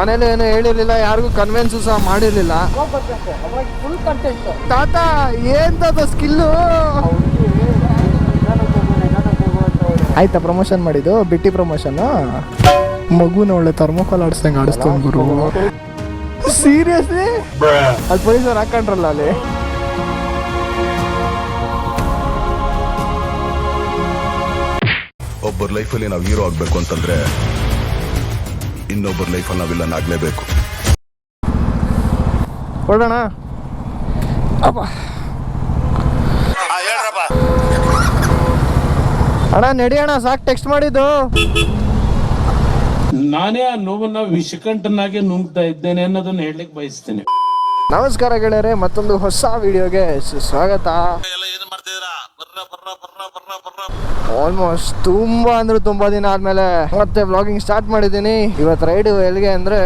ಮನೇಲಿ ಏನು ಹೇಳಿರ್ಲಿಲ್ಲ, ಯಾರಿಗೂ ಕನ್ವಿನ್ಸ್ ಸಹ ಮಾಡಿರ್ಲಿಲ್ಲ. ತಾತ ಏನ್ ತಾತ ಸ್ಕಿಲ್ಲು ಆಯ್ತಾ ಪ್ರಮೋಷನ್ ಮಾಡಿದ್ದು, ಬಿಟ್ಟಿ ಪ್ರಮೋಷನ್. ಮಗುನ ಒಳ್ಳೆ ಥರ್ಮೋಕಾಲ್ ಆಡಿಸ್ದಂಗೆ ಆಡಿಸ್ತಾನೆ ಗುರು. ಸೀರಿಯಸ್ಲಿ ಅಲ್ಲಿ ಪೊಲೀಸರು ಹಾಕೊಂಡ್ರಲ್ಲ ಅಲ್ಲಿ. ಒಬ್ಬರ ಲೈಫಲ್ಲಿ ನಾವು ಹೀರೋ ಆಗ್ಬೇಕು ಅಂತಂದ್ರೆ ಇನ್ನೊಬ್ಬರ ಲೈಫಲ್ಲಿ ನಾವು ವಿಲನ್ ಆಗ್ಲೇಬೇಕು. ಹೊರಡೋಣ ಅಪ್ಪ. ಅಣ್ಣ ನಡಿಯೋಣ, ಸಾಕು ಟೆಕ್ಸ್ಟ್ ಮಾಡಿದ್ದು. ನಾನೇ ಆ ನೋವನ್ನ ವಿಷಕಂಠನಾಗೆ ನುಂಗ್ತಾ ಇದ್ದೇನೆ ಅನ್ನೋದನ್ನ ಹೇಳಲಿಕ್ಕೆ ಬಯಸ್ತೇನೆ. ನಮಸ್ಕಾರ ಗೆಳೆಯರೆ, ಮತ್ತೊಂದು ಹೊಸ ವಿಡಿಯೋಗೆ ಸ್ವಾಗತ. ಆಲ್ಮೋಸ್ಟ್ ತುಂಬಾ ದಿನ ಆದ್ಮೇಲೆ ಮತ್ತೆ ವ್ಲಾಗಿಂಗ್ ಸ್ಟಾರ್ಟ್ ಮಾಡಿದ್ದೀನಿ. ಇವತ್ತು ರೈಡ್ ಎಲ್ಲಿಗೆ ಅಂದ್ರೆ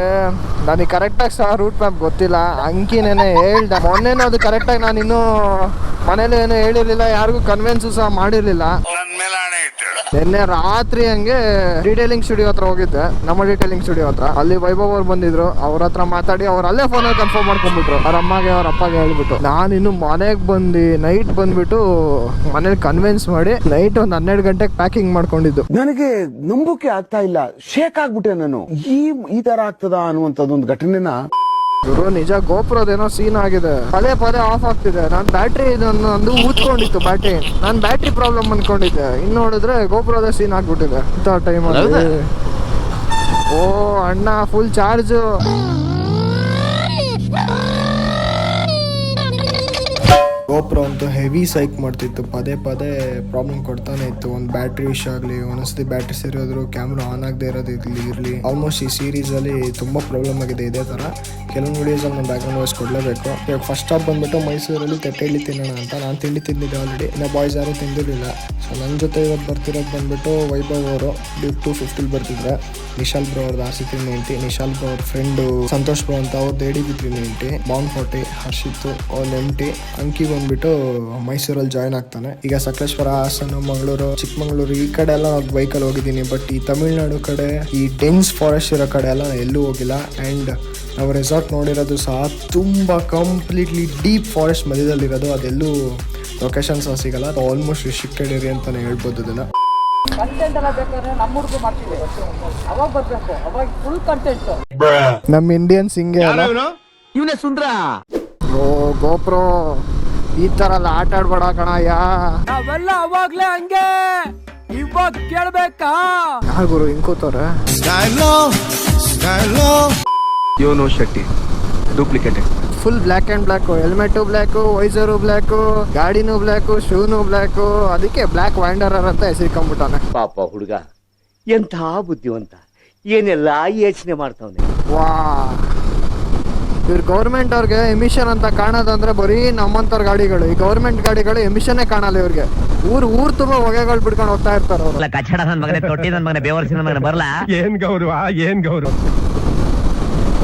ನನಗೆ ಕರೆಕ್ಟಾಗಿ ಸಹ ರೂಟ್ ಮ್ಯಾಪ್ ಗೊತ್ತಿಲ್ಲ. ಅಂಕಿನೇನೆ ಹೇಳ್ದೆ ಮೊನ್ನೆನೂ, ಅದು ಕರೆಕ್ಟಾಗಿ ನಾನು ಇನ್ನೂ ಮನೇಲಿ ಏನು ಹೇಳಿರ್ಲಿಲ್ಲ, ಯಾರಿಗೂ ಕನ್ವಿನ್ಸ್ ಸಹ ಮಾಡಿರ್ಲಿಲ್ಲ. ನಿನ್ನೆ ರಾತ್ರಿ ಹಂಗೆ ಡೀಟೇಲಿಂಗ್ ಸ್ಟುಡಿಯೋ ಹತ್ರ ಹೋಗಿದ್ದೆ, ನಮ್ಮ ಡೀಟೇಲಿಂಗ್ ಸ್ಟುಡಿಯೋ ಹತ್ರ. ಅಲ್ಲಿ ವೈಭವ್ ಅವ್ರು ಬಂದಿದ್ರು, ಅವ್ರ ಹತ್ರ ಮಾತಾಡಿ ಅವ್ರು ಅಲ್ಲೇ ಫೋನಲ್ಲಿ ಕನ್ಫರ್ಮ್ ಮಾಡ್ಕೊಂಡ್ಬಿಟ್ರು. ಅವ್ರ ಅಮ್ಮಗೆ ಅವ್ರ ಅಪ್ಪಗೆ ಹೇಳ್ಬಿಟ್ಟು ನಾನು ಇನ್ನು ಮನೆಗೆ ಬಂದು ನೈಟ್ ಬಂದ್ಬಿಟ್ಟು ಮನೇಲಿ ಕನ್ವಿನ್ಸ್ ಮಾಡಿ ನೈಟ್ ಒಂದು 12 ಗಂಟೆಗೆ ಪ್ಯಾಕಿಂಗ್ ಮಾಡ್ಕೊಂಡಿದ್ದು. ನನಗೆ ನಂಬೋಕೆ ಆಗ್ತಾ ಇಲ್ಲ, ಶೇಕ್ ಆಗ್ಬಿಟ್ಟೆ ನಾನು. ಈ ತರ ಆಗ್ತದ ಅನ್ನುವಂಥದ್ದು ಒಂದು ಘಟನೆನ ಗುರು ನಿಜ. ಗೋಪುರದೇನೋ ಸೀನ್ ಆಗಿದೆ, ಪದೇ ಆಫ್ ಆಗ್ತಿದೆ. ನಾನು ಬ್ಯಾಟ್ರಿ ಒಂದು ಊದ್ಕೊಂಡಿತ್ತು ಬ್ಯಾಟ್ರಿ, ನಾನು ಬ್ಯಾಟ್ರಿ ಪ್ರಾಬ್ಲಮ್ ಅನ್ಕೊಂಡಿದ್ದೆ. ಇನ್ನು ನೋಡಿದ್ರೆ ಗೋಪುರದ ಸೀನ್ ಆಗ್ಬಿಟ್ಟಿದೆ ಇಂಥ ಟೈಮಲ್ಲಿ. ಓ ಅಣ್ಣ ಫುಲ್ ಚಾರ್ಜ್. ಗೋಪುರ ಅಂತೂ ಹೆವಿ ಸೈಕ್ ಮಾಡ್ತಿತ್ತು, ಪದೇ ಪ್ರಾಬ್ಲಮ್ ಕೊಡ್ತಾನೆ ಇತ್ತು. ಒಂದು ಬ್ಯಾಟ್ರಿ ವಿಷಯ ಆಗಲಿ, ಒಂದೊಂದ್ಸತಿ ಬ್ಯಾಟ್ರಿ ಸೇರಿದ್ರು ಕ್ಯಾಮ್ರಾ ಆನ್ ಆಗದೆ ಇರೋದು ಇರಲಿ. ಆಲ್ಮೋಸ್ಟ್ ಈ ಸೀರೀಸ್ ಅಲ್ಲಿ ತುಂಬಾ ಪ್ರಾಬ್ಲಮ್ ಆಗಿದೆ ಇದೇ ತರ. ಕೆಲವೊಂದು ವಿಡಿಯೋಸ್ ಅಲ್ಲಿ ನಾನು ಬ್ಯಾಕ್ಗ್ರೌಂಡ್ ವಾಯ್ಸ್ ಕೊಡಲೇಬೇಕು. ಇವಾಗ ಫಸ್ಟ್ ಸ್ಟಾಪ್ ಬಂದ್ಬಿಟ್ಟು ಮೈಸೂರಲ್ಲಿ ತಟ್ಟೆಯಲ್ಲಿ ತಿನ್ನೋಣ ಅಂತ. ನಾನು ತಿಂದಿದ್ದೆ ಆಲ್ರೆಡಿ, ಇನ್ನು ಬಾಯ್ಸ್ ಯಾರು ತಿಂದಿರಲಿಲ್ಲ. ಸೊ ನನ್ನ ಜೊತೆ ಇವತ್ತು ಬರ್ತಿರೋದು ಬಂದ್ಬಿಟ್ಟು ವೈಭವ್ ಅವರು. 250 ಬರ್ತಿದ್ರೆ ನಿಶಾಲ್ ಬ್ರೋ ಅವ್ರದ್ದು RC 390, ನಿಶಾಲ್ ಬ್ರೋ ಅವ್ರ ಫ್ರೆಂಡು ಸಂತೋಷ್ ಬ್ರೋ ಅಂತ ಅವ್ರದ್ದು ADB 390, ಬಾನ್ 40, ಹರ್ಷಿತ್ ಅವ್ರು MT. ಅಂಕಿ ಬಂದ್ಬಿಟ್ಟು ಮೈಸೂರಲ್ಲಿ ಜಾಯ್ನ್ ಆಗ್ತಾನೆ. ಈಗ ಸಕಲೇಶ್ವರ, ಹಾಸನ, ಮಂಗಳೂರು, ಚಿಕ್ಕಮಂಗ್ಳೂರು ಈ ಕಡೆ ಎಲ್ಲ ಬೈಕಲ್ಲಿ ಹೋಗಿದ್ದೀನಿ. ಬಟ್ ಈ ತಮಿಳ್ನಾಡು ಕಡೆ, ಈ ಡೆನ್ಸ್ ಫಾರೆಸ್ಟ್ ಇರೋ ಕಡೆ ಎಲ್ಲ ಎಲ್ಲೂ ಹೋಗಿಲ್ಲ. ಆ್ಯಂಡ್ ನಾವು ರೆಸಾರ್ಟ್ ನೋಡಿರೋದು ಸಹ ತುಂಬ ಕಂಪ್ಲೀಟ್ಲಿ ಡೀಪ್ ಫಾರೆಸ್ಟ್ ಮಧ್ಯದಲ್ಲಿರೋದು. ಅದೆಲ್ಲೂ ಲೊಕೇಶನ್ ಸಹ ಸಿಗಲ್ಲ. ಅದು ಆಲ್ಮೋಸ್ಟ್ ರಿಸ್ಟ್ರಿಕ್ಟೆಡ್ ಏರಿಯಾ ಅಂತಾನೆ ಹೇಳ್ಬೋದು ಅದನ್ನ. ಕಂಟೆಂಟ್ ಎಲ್ಲ ಬೇಕಾದ್ರೆ ನಮ್ಮ ಹುಡುಗ ಮಾಡ್ತೀವಿ, ಅವಾಗ ಬರ್ಬೇಕು, ಅವಾಗ ಫುಲ್ ಕಂಟೆಂಟ್. ನಮ್ಮ ಇಂಡಿಯನ್ಸ್ ಹಿಂಗೆ ಅಲ್ಲ. ಇವನೇ ಸುಂದ್ರ. ಓ ಗೋಪ್ರೋ ಈ ತರ ಎಲ್ಲ ಆಟ ಆಡ್ಬೇಡ ಕಣಯ್ಯ. ನಾವೆಲ್ಲ ಅವಾಗ್ಲೇ ಹಂಗೆ, ಇವಾಗ ಕೇಳ್ಬೇಕಾ? ಯಾರು ಗುರು ಹಿಂಗ್ ಕೂತವ್ರೆ? ಯೋನೋ Shetty duplicated. Full black and black, helmet black, visor black, ಗಾಡಿನೂ ಬ್ಲ್ಯಾಕು, ಶೂನು ಬ್ಲ್ಯಾಕು. ಅದಕ್ಕೆ ಬ್ಲ್ಯಾಕ್ ವ್ಯಾಂಡರರ್ ಅಂತ ಹೆಸರಿಕೊಂಡ್ಬಿಟ್ಟಾನೆ. ಪಾಪ ಹುಡುಗ ಎಂಥ ಬುದ್ಧಿವಂತ, ಏನೆಲ್ಲ ಯೋಚನೆ ಮಾಡ್ತಾವನೆ. ವಾ, ಇವ್ರು ಗೌರ್ಮೆಂಟ್ ಅವ್ರಿಗೆ ಎಮಿಷನ್ ಅಂತ ಕಾಣೋದಂದ್ರೆ ಬರೀ ನಮ್ಮಂತವ್ರ ಗಾಡಿಗಳು. ಈ ಗೌರ್ಮೆಂಟ್ ಗಾಡಿಗಳು ಎಮಿಷನ್ನೇ ಕಾಣಲ್ಲ ಇವ್ರಿಗೆ. ಊರ್ ತುಂಬಾ ಹೊಗೆಗಳು ಬಿಡ್ಕೊಂಡು ಹೋಗ್ತಾ ಇರ್ತಾರೆ ಅವ್ರು. ಕಚ್ಚಡ ನನ್ನ ಮಗನೇ, ತೊಟ್ಟಿ ನನ್ನ ಮಗನೇ, ಬೇವರ್ಸಿ ನನ್ನ ಮಗನೇ ಬರಲ್ಲ. ಏನ್ ಗೌರವ.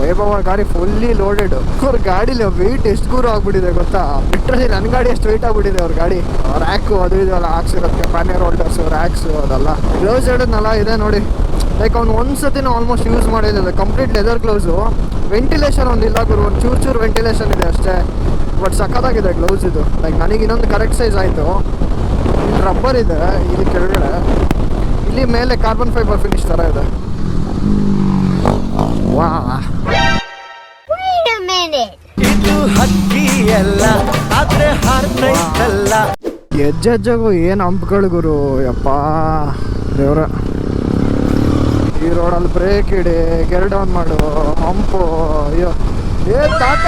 ವೈಭವ ಗಾಡಿ ಫುಲ್ಲಿ ಲೋಡೆಡ್. ಅವ್ರ ಗಾಡಿಲಿ ವೆಯ್ಟ್ ಎಷ್ಟು ದೂರ ಆಗ್ಬಿಟ್ಟಿದೆ ಗೊತ್ತಾ? ಲಿಟ್ರಲಿ ನನ್ನ ಗಾಡಿ ಎಷ್ಟು ವೆಯ್ಟ್ ಆಗ್ಬಿಟ್ಟಿದೆ ಅವ್ರ ಗಾಡಿ. ರ್ಯಾಕು ಅದು ಇದೆಲ್ಲ ಹಾಕ್ಸಿರೋದಕ್ಕೆ, ಪ್ಯಾನಿಯರ್ ಹೋಲ್ಡರ್ಸ್, ರ್ಯಾಕ್ಸು ಅದೆಲ್ಲ. ಗ್ಲೌಸ್ ಹಿಡಿದ್ನಲ್ಲ ಇದೆ ನೋಡಿ. ಲೈಕ್ ಅವ್ನು ಒಂದ್ಸತಿನೂ ಆಲ್ಮೋಸ್ಟ್ ಯೂಸ್ ಮಾಡಿಲ್ಲ. Complete leather gloves. ವೆಂಟಿಲೇಷನ್ ಒಂದಿಲ್ಲ ಗುರು, ಒಂದು ಚೂರು ವೆಂಟಿಲೇಷನ್ ಇದೆ ಅಷ್ಟೇ. ಬಟ್ ಸಖತ್ತಾಗಿದೆ ಗ್ಲೌಸ್ ಇದು. ಲೈಕ್ ನನಗೆ ಇನ್ನೊಂದು ಕರೆಕ್ಟ್ ಸೈಜ್ ಆಯಿತು. ಇಲ್ಲಿ ರಬ್ಬರ್ ಇದೆ ಇಲ್ಲಿ ಕೆಳಗಡೆ, ಇಲ್ಲಿ ಮೇಲೆ ಕಾರ್ಬನ್ ಫೈಬರ್ ಫಿನಿಶ್ ಥರ ಇದೆ. ವಾ, ಹೆಜ್ಜೆಜ್ಜೆಗೂ ಏನು ಹಂಪ್ಗಳು ಗುರು, ಯಪ್ಪ ದೇವ್ರ. ಈ ರೋಡಲ್ಲಿ ಬ್ರೇಕ್ ಇಡಿ, ಗೇರ್ ಡೌನ್ ಮಾಡು, ಹಂಪು. ಅಯ್ಯೋ ತಾತ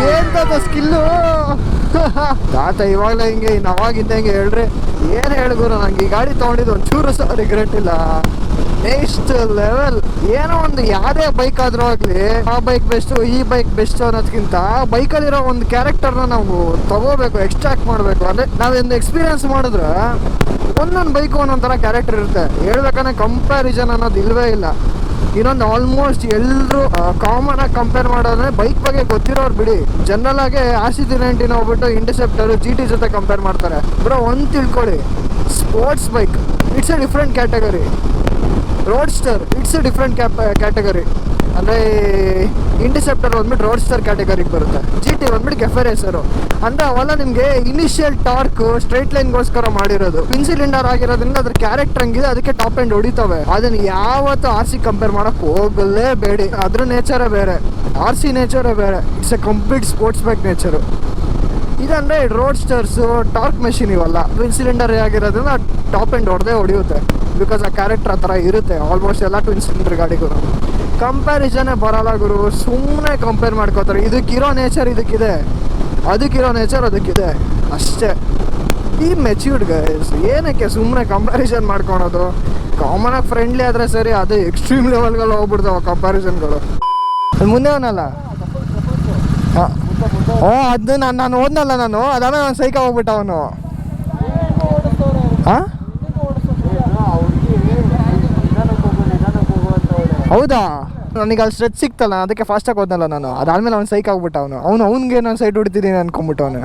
ಏನ್ ತಾತ ಸ್ಕಿಲ್ಲು ತಾತ ಇವಾಗಲೇ ಹಿಂಗೆ, ಇನ್ನು ಅವಾಗಿಂದ ಹಿಂಗೆ ಹೇಳ್ರಿ. ಏನು ಗುರು, ನಂಗೆ ಈ ಗಾಡಿ ತೊಗೊಂಡಿದ್ದು ಒಂಚೂರು ಸಹ ರಿಗ್ರೆಟ್ ಇಲ್ಲ. Next level. ಏನೋ ಒಂದು ಯಾವುದೇ ಬೈಕ್ ಆದ್ರೂ ಆಗ್ಲಿ, ಆ ಬೈಕ್ ಬೆಸ್ಟ್, ಈ ಬೈಕ್ ಬೆಸ್ಟ್ ಅನ್ನೋದಕ್ಕಿಂತ ಬೈಕಲ್ಲಿರೋ ಒಂದು ಕ್ಯಾರೆಕ್ಟರ್ನ ನಾವು ತಗೋಬೇಕು, ಎಕ್ಸ್ಟ್ರಾಕ್ಟ್ ಮಾಡಬೇಕು. ಅಂದ್ರೆ ನಾವೊಂದು ಎಕ್ಸ್ಪೀರಿಯನ್ಸ್ ಮಾಡಿದ್ರೆ ಒಂದೊಂದು ಬೈಕ್ ಒಂದೊಂಥರ ಕ್ಯಾರೆಕ್ಟರ್ ಇರುತ್ತೆ. ಹೇಳ್ಬೇಕಂದ್ರೆ ಕಂಪ್ಯಾರಿಸನ್ ಅನ್ನೋದು ಇಲ್ವೇ ಇಲ್ಲ. ಇನ್ನೊಂದು ಆಲ್ಮೋಸ್ಟ್ ಎಲ್ಲರೂ ಕಾಮನ್ ಆಗಿ ಕಂಪೇರ್ ಮಾಡೋದ್ರೆ ಬೈಕ್ ಬಗ್ಗೆ ಗೊತ್ತಿರೋರು ಬಿಡಿ. ಜನರಲ್ ಆಗಿ RC 390 ಹೋಗ್ಬಿಟ್ಟು ಇಂಟರ್ಸೆಪ್ಟರ್, GT ಜೊತೆ ಕಂಪೇರ್ ಮಾಡ್ತಾರೆ. ಬ್ರೋ ಒಂದು ತಿಳ್ಕೊಳ್ಳಿ, sports bike it's A different category. Roadster it's A different category. ಅಂದರೆ ಇಂಟರ್ಸೆಪ್ಟರ್ ಬಂದ್ಬಿಟ್ಟು ರೋಡ್ ಸ್ಟಾರ್ ಕ್ಯಾಟಗರಿಗೆ ಬರುತ್ತೆ, GT ಬಂದ್ಬಿಟ್ಟು ಕೆಫೆ ರೇಸರು. ಅಂದರೆ ಅವೆಲ್ಲ ನಿಮಗೆ ಇನಿಷಿಯಲ್ ಟಾರ್ಕ್ ಸ್ಟ್ರೈಟ್ ಲೈನ್ಗೋಸ್ಕರ ಮಾಡಿರೋದು. ಟ್ವಿನ್ ಸಿಲಿಂಡರ್ ಆಗಿರೋದ್ರಿಂದ ಅದ್ರ ಕ್ಯಾರೆಕ್ಟರ್ ಹಂಗಿದೆ, ಅದಕ್ಕೆ ಟಾಪ್ ಎಂಡ್ ಹೊಡಿತವೆ. ಅದನ್ನ ಯಾವತ್ತೂ RC ಕಂಪೇರ್ ಮಾಡಕ್ ಹೋಗಲೇಬೇಡಿ. ಅದ್ರ ನೇಚರೇ ಬೇರೆ, RC ನೇಚರೇ ಬೇರೆ. It's a complete sports bike nature. ಇದಂದರೆ ರೋಡ್ ಸ್ಟರ್ಸು ಟಾರ್ಕ್ ಮೆಷಿನ್ ಇವೆಲ್ಲ ಟ್ವಿನ್ ಸಿಲಿಂಡರ್ ಆಗಿರೋದ್ರಿಂದ ಟಾಪ್ ಎಂಡ್ ಹೊಡೆಯುತ್ತೆ. ಬಿಕಾಸ್ ಆ ಕ್ಯಾರೆಕ್ಟರ್ ಆ ಥರ ಇರುತ್ತೆ ಆಲ್ಮೋಸ್ಟ್ ಎಲ್ಲ ಟ್ವಿನ್ ಸಿಲಿಂಡರ್ ಗಾಡಿಗೂ. ಕಂಪ್ಯಾರಿಸನೇ ಬರಲ್ಲ ಗುರು, ಸುಮ್ಮನೆ ಕಂಪೇರ್ ಮಾಡ್ಕೋತಾರೆ. ಇದಕ್ಕಿರೋ ನೇಚರ್ ಇದಕ್ಕಿದೆ, ಅದಕ್ಕಿರೋ ನೇಚರ್ ಅದಕ್ಕಿದೆ ಅಷ್ಟೇ. ಈ ಮೆಚ್ಯೂರ್ಡ್ ಗೈಸ್, ಏನಕ್ಕೆ ಸುಮ್ಮನೆ ಕಂಪ್ಯಾರಿಸನ್ ಮಾಡ್ಕೊಳೋದು? ಕಾಮನಾಗಿ ಫ್ರೆಂಡ್ಲಿ ಆದರೆ ಸರಿ, ಅದು ಎಕ್ಸ್ಟ್ರೀಮ್ ಲೆವೆಲ್ಗಳು ಹೋಗ್ಬಿಡ್ತಾವೆ ಕಂಪ್ಯಾರಿಸನ್ಗಳು. ಮುಂದೆ ಅವನಲ್ಲ ಹಾಂ, ಅದು ನಾನು ಓದ್ನಲ್ಲ, ನಾನು ಅದಾದ್ಮೇಲೆ ಒಂದು ಸೈಕ ಹೋಗ್ಬಿಟ್ಟ ಅವನು. ಹಾಂ, ಹೌದಾ? ನನಗೆ ಅಲ್ಲಿ ಸ್ಟ್ರೆಚ್ ಸಿಕ್ತಲ್ಲ, ಅದಕ್ಕೆ ಫಾಸ್ಟಾಗಿ ಹೋದ್ನಲ್ಲ ನಾನು. ಅದಾದ್ಮೇಲೆ ಅವ್ನು ಸೈಕ್ ಆಗ್ಬಿಟ್ಟ ಅವನು. ಅವ್ನಿಗೆ ನಾನು ಸೈಡ್ ಹೊಡಿತಿದ್ದೀನಿ ಅನ್ಕೊಂಬಿಟ್ಟು ಅವನು.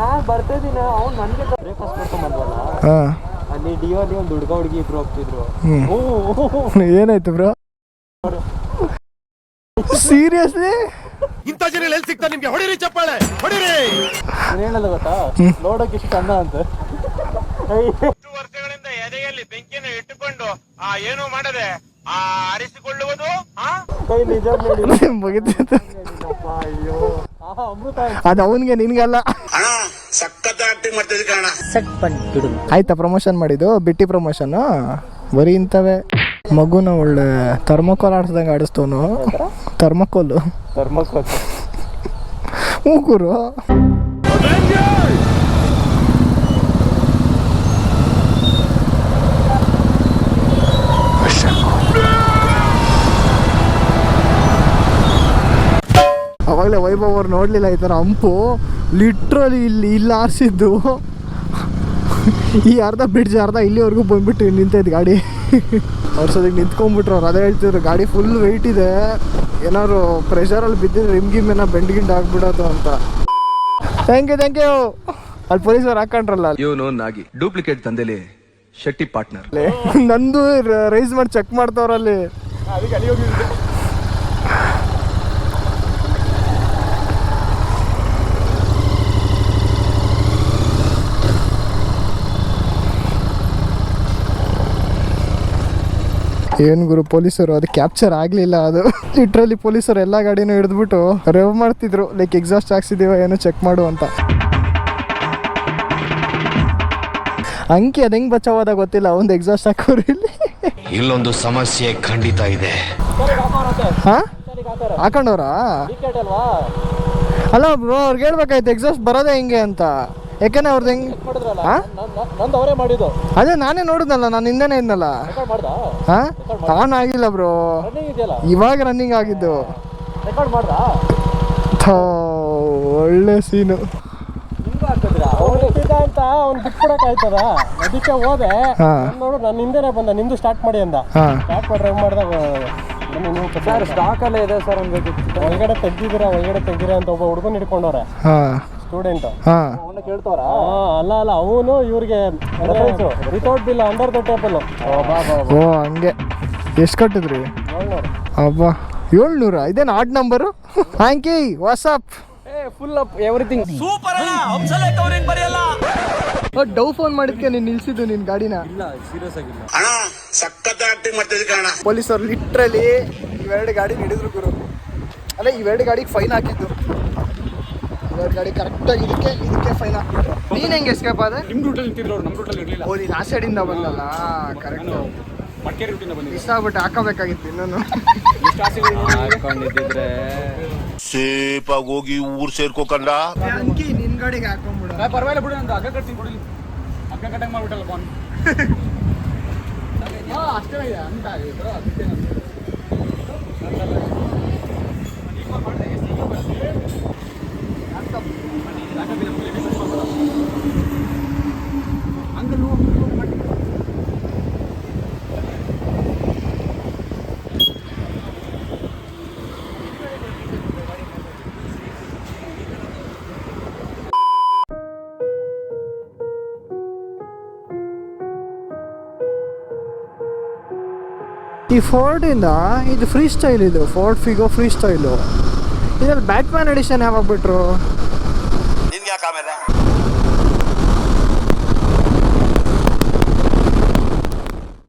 ನಾನು ಬರ್ತಿದ್ದೀನಿ, ಅವ್ನು ನನಗೆ ಬ್ರೇಕ್ಫಾಸ್ಟ್ ಮಾಡ್ಕೊಂಬಂದ್ವಲ್ಲ, ಹಾಂ, ಅಲ್ಲಿ ಡಿಯೋಲಿ ಒಂದು ಹುಡುಗ ಹುಡುಗಿ ಇಬ್ರು ಹೋಗ್ತಿದ್ರು. ಏನಾಯ್ತು ಬ್ರೋ? ಸೀರಿಯಸ್ಲಿ ಇಂಥ ಜನ ಎಲ್ಲಿ ಸಿಗ್ತಾರೆ ನಿಮ್ಗೆ? ಹೊಡಿರಿ ಚಪ್ಪಾಳೆ, ಹೊಡಿರಿ. ಏನಲ್ಲ ಗೊತ್ತಾ, ನೋಡೋಕೆ ಇಷ್ಟು ಚಂದ ಅಂತ. 2 ವರ್ಷಗಳಿಂದ ಎದೆಯಲ್ಲಿ ಬೆಂಕಿಯನ್ನು ಇಟ್ಟುಕೊಂಡು ಏನು ಮಾಡದೆ ಆರಿಸಿಕೊಳ್ಳುವುದು. ಕೈ ನಿಜ ಮುಗಿತು. ಅಯ್ಯೋ ಅಮೃತ. ಅದು ಅವನಿಗೆ, ನಿನ್ಗಲ್ಲ. ಸಖತ್ ಆಕ್ಟಿಂಗ್ ಮಾಡ್ತಿದ್ದೆ ಕಾರಣ. ಆಯ್ತಾ ಪ್ರಮೋಷನ್ ಮಾಡಿದ್ದು? ಬಿಟ್ಟಿ ಪ್ರಮೋಷನ್ ಬರೀ ಇಂಥವೇ. ಮಗುನ ಒಳ್ಳೆ ಥರ್ಮೋಕೋಲ್ ಆಡಿಸ್ದಂಗೆ ಆಡಿಸ್ತವನು. ಥರ್ಮೋಕೋಲು ಮೂಕೂರು. ಅವಾಗಲೇ ವೈಭವ್ ಅವ್ರು ನೋಡಲಿಲ್ಲ ಈ ಥರ ಹಂಪು ಲಿಟ್ರಲಿ ಇಲ್ಲಿ ಆರಿಸಿದ್ದು. ಈ ಅರ್ಧ ಬ್ರಿಡ್ಜ್ ಅರ್ಧ ಇಲ್ಲಿವರೆಗೂ ಬಂದ್ಬಿಟ್ಟು ನಿಂತೈತೆ ಗಾಡಿ. ವರ್ಷದಿಗೆ ನಿಂತ್ಕೊಂಡ್ಬಿಟ್ರು ಅವ್ರು. ಅದೇ ಹೇಳ್ತಿದ್ರು, ಗಾಡಿ ಫುಲ್ ವೆಯ್ಟ್ ಇದೆ, ಏನಾದ್ರು ಪ್ರೆಷರಲ್ಲಿ ಬಿದ್ದಿದ್ರೆ ರಿಮ್ಗಿಮ್ಮೇನ ಬೆಂಡ್ ಆಗ್ಬಿಡೋದು ಅಂತ. ಥ್ಯಾಂಕ್ ಯು ಅಲ್ಲಿ ಪೊಲೀಸರು ಹಾಕೊಂಡ್ರಲ್ಲ. ಇವನು ನಾಗಿ ಡೂಪ್ಲಿಕೇಟ್ ದಂಧೆಲಿ ಶೆಟ್ಟಿ ಪಾರ್ಟ್ನರ್. ನಂದು ರೈಸ್ ಮಾಡಿ ಚೆಕ್ ಮಾಡ್ತಾವ್ರಲ್ಲಿ. ಏನು ಗುರು ಪೊಲೀಸರು ಅದು ಕ್ಯಾಪ್ಚರ್ ಆಗಲಿಲ್ಲ. ಅದು ಲಿಟ್ರಲಿ ಪೊಲೀಸರು ಎಲ್ಲ ಗಾಡಿನೂ ಹಿಡಿದ್ಬಿಟ್ಟು ರೆವ್ ಮಾಡ್ತಿದ್ರು, ಲೈಕ್ ಎಕ್ಸಾಸ್ಟ್ ಹಾಕ್ಸಿದೀವ ಏನೋ ಚೆಕ್ ಮಾಡು ಅಂತ. ಅಂಕಿ ಅದು ಹೆಂಗೆ ಬಚಾವಾದ ಗೊತ್ತಿಲ್ಲ, ಒಂದು ಎಕ್ಸಾಸ್ಟ್ ಹಾಕೋರು ಇಲ್ಲಿ. ಇಲ್ಲೊಂದು ಸಮಸ್ಯೆ ಖಂಡಿತ ಇದೆ. ಹಾಂ, ಹಾಕೊಂಡವ್ರಾ? ಅಲ್ಲ ಬ್ರೋ, ಅವ್ರಿಗೆ ಹೇಳ್ಬೇಕಾಯ್ತು ಎಕ್ಸಾಸ್ಟ್ ಬರೋದೇ ಹಿಂಗೆ ಅಂತ. ಯಾಕಂದ್ರೆ ಅವ್ರದ್ದು ಹೆಂಗೆ ಅವರೇ ಮಾಡಿದ್ದು. ಅದೇ ನಾನೇ ನೋಡಿದ್ನಲ್ಲ, ನಾನು ಹಿಂದೆನೇ ಇದ್ನಲ್ಲ. ಹಾಂ, ಆನ್ ಆಗಿಲ್ಲ ಬ್ರೋ, ಇವಾಗ ರನ್ನಿಂಗ್ ಆಗಿದ್ದು. ಒಳ್ಳೆ ಸೀನು. ಅಂತ ಅವ್ನು ಬಿಟ್ಕೊಡಕ್ ಆಯ್ತದ, ಅದಕ್ಕೆ ಹೋದೆ. ನೋಡು ನಾನು ಹಿಂದೆನೆ ಬಂದ, ನಿಂದು ಸ್ಟಾರ್ಟ್ ಮಾಡಿ ಅಂದ. ಸ್ಟಾರ್ಟ್ ಮಾಡ್ರೆ ಹೆಂಗ್ ಮಾಡ್ದಾಗ ಸರ್ ಸ್ಟಾಕ್ ಅಲ್ಲೇ ಇದೆ ಸರ್ ಅನ್ಬೇಕಿತ್ತು. ಒಳಗಡೆ ತೆಗ್ದಿರಾ ಅಂತ ಒಬ್ಬ ಹುಡುಗನ್ ಹಿಡ್ಕೊಂಡವ್ರೆ, ಸ್ಟೂಡೆಂಟ್. ಅವನ್ನ ಕೇಳ್ತವ್ರ? ಅಲ್ಲ ಅವನು ಇವ್ರಿಗೆ without bill under the table. ಓ ಹಂಗೆ. ಎಷ್ಟು ಕಟ್ಟಿದ್ರಿ? 700. ಅಬ್ಬಾ 700? ಇದೇನು ಆಡ್ ನಂಬರು? ಆಂಕಿ WhatsApp full up everything super ಅಲ್ಲ, ಹಂಸಲೇ ಕವರಿಂಗ್ ಬರೆಯಲ್ಲ. ಡೌ ಫೋನ್ ಮಾಡಿದ್ಕೆ ನೀನು ನಿಲ್ಸಿದ್ದು ನಿನ್ನ ಗಾಡಿನ? ಇಲ್ಲ ಸೀರಿಯಸ್ ಆಗಿಲ್ಲ ಅಣ್ಣ, ಸಖತ್ ಆಕ್ಟಿಂಗ್ ಮಾಡ್ತಿದ್ದೆ ಕಾರಣ. ಪೊಲೀಸರು ಲಿಟ್ರಲಿ ಇವೆರಡು ಗಾಡಿ ಹಿಡಿದ್ರು ಗುರು. ಅಲ್ಲ ಇವೆರಡು ಗಾಡಿಗೆ ಫೈನ್ ಹಾಕಿದ್ದು. ಇವೆರಡು ಗಾಡಿ ಕರೆಕ್ಟಾಗಿ ಇದಕ್ಕೆ ಫೈನ್ ಹಾಕ್ಬಿಟ್ರು. ನೀನು ಹೆಂಗೆ ಎಸ್ಕೇಪ್ ಆದ? ನಿಮ್ಮ ರೂಟಲ್ಲಿ ನಿಂತಿದ್ರು, ನಮ್ಮ ರೂಟಲ್ಲಿ ಇರಲಿಲ್ಲ. ಓ, ನೀನು ಆ ಸೈಡಿಂದ ಬಂದಲ್ಲ, ಕರೆಕ್ಟ್. ಮಡಿಕೇರಿ ರೂಟಿಂದ ಬಂದಿದ್ದೆ. ಇಷ್ಟ ಆಗ್ಬಿಟ್ಟು ಹಾಕೋಬೇಕಾಗಿತ್ತು ಇನ್ನೊಂದು. ಹಾಕೊಂಡಿದ್ದಿದ್ರೆ ಸೇಫಾಗಿ ಹೋಗಿ ಊರ್ ಸೇರ್ಕೋಕಂಡ. ಅಂಕಿ ನಿನ್ನ ಗಾಡಿಗೆ ಹಾಕೊಂಡ್ಬಿಡು. ಪರವಾಗಿಲ್ಲ ಬಿಡು, ನಂದು ಹಗ್ಗ ಕಟ್ತೀನಿ ಕೊಡಲಿ. ಹಗ್ಗ ಕಟ್ಟಂಗೆ ಮಾಡ್ಬಿಟ್ಟಲ್ಲ ಫೋನ್. ಅಷ್ಟೇ ಇದೆ ಅಂತ ಅದಕ್ಕೆ ಈ ಫೋರ್ಡಿಂದ ಇದು ಫ್ರೀ ಸ್ಟೈಲ್, ಇದು ಫೋರ್ಡ್ ಫಿಗೋ ಫ್ರೀ ಸ್ಟೈಲು. ಇದ್ರಲ್ಲಿ ಬ್ಯಾಟ್ಮ್ಯಾನ್ ಎಡಿಷನ್ ಯಾವಾಗ ಬಿಟ್ರು? ನಿನ್ಗೆ ಯಾಕೆ ಆಮೇಲೆ